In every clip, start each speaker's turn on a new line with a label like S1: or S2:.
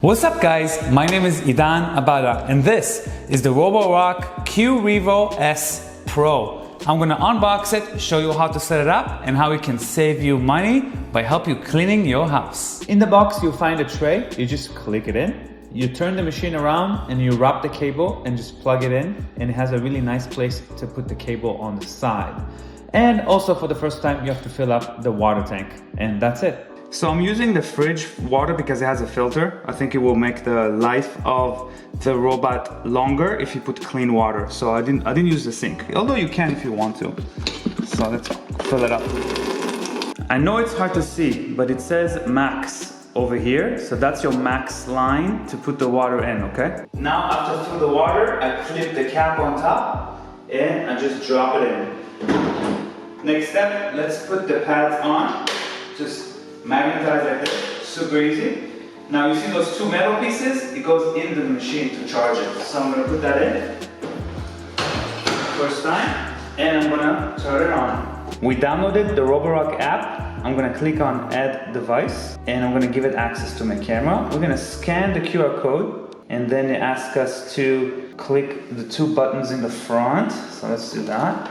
S1: What's up guys, my name is Idan Abada and this is the Roborock Qrevo S Pro. I'm gonna unbox it, show you how to set it up and how it can save you money by help you cleaning your house. In the box you'll find a tray, you just click it in, you turn the machine around and you wrap the cable and just plug it in, and it has a really nice place to put the cable on the side. And also for the first time you have to fill up the water tank, and that's it. So I'm using the fridge water because it has a filter. I think it will make the life of the robot longer if you put clean water. So I didn't use the sink, although you can if you want to. So let's fill it up. I know it's hard to see, but it says max over here. So that's your max line to put the water in, okay? Now after I fill the water, I clip the cap on top and I just drop it in. Next step, let's put the pads on. Just magnetize like this, super easy. Now you see those two metal pieces, it goes into the machine to charge it. So I'm gonna put that in, first time, and I'm gonna turn it on. We downloaded the Roborock app. I'm gonna click on add device, and I'm gonna give it access to my camera. We're gonna scan the QR code, and then it asks us to click the two buttons in the front. So let's do that.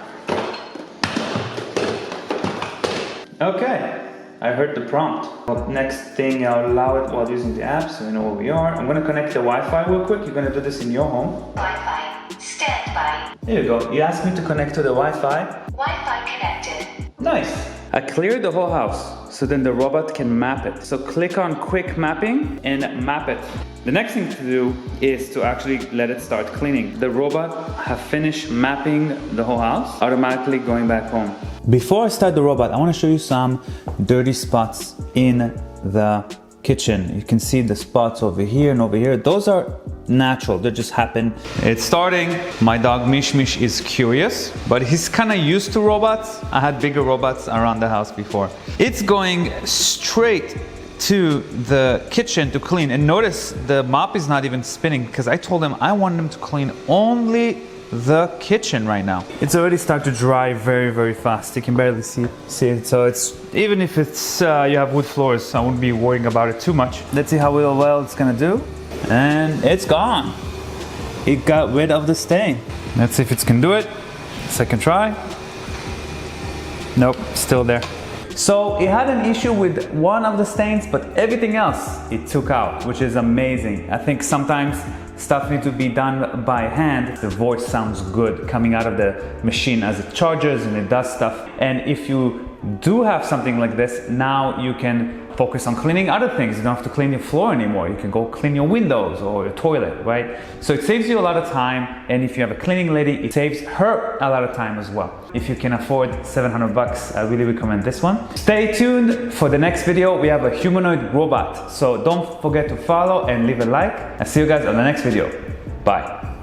S1: Okay. I heard the prompt. Next thing, I'll allow it while using the app so we know where we are. I'm gonna connect the Wi-Fi real quick. You're gonna do this in your home.
S2: Wi-Fi, standby.
S1: There you go. You asked me to connect to the Wi-Fi.
S2: Wi-Fi connected.
S1: Nice. I cleared the whole house so then the robot can map it. So click on quick mapping and map it. The next thing to do is to actually let it start cleaning. The robot have finished mapping the whole house, automatically going back home. Before I start the robot, I want to show you some dirty spots in the kitchen. You can see the spots over here and over here. Those are natural, they just happen. It's starting. My dog Mish Mish is curious, but he's kind of used to robots. I had bigger robots around the house before. It's going straight to the kitchen to clean, and notice the mop is not even spinning because I told him I want him to clean only the kitchen right now. It's already started to dry very fast. You can barely see it. So it's, even if it's you have wood floors, I wouldn't be worrying about it too much. Let's see how well it's gonna do. And it's gone. It got rid of the stain. Let's see if it can do it. Second try. Nope, still there. So it had an issue with one of the stains, but everything else it took out, which is amazing. I think sometimes stuff needs to be done by hand. The voice sounds good coming out of the machine as it charges and it does stuff. And if you do have something like this, now you can focus on cleaning other things. You don't have to clean your floor anymore. You can go clean your windows or your toilet, right? So it saves you a lot of time, and if you have a cleaning lady, it saves her a lot of time as well. If you can afford 700 bucks, I really recommend this one. Stay tuned for the next video. We have a humanoid robot, so don't forget to follow and leave a like. I'll see you guys on the next video. Bye.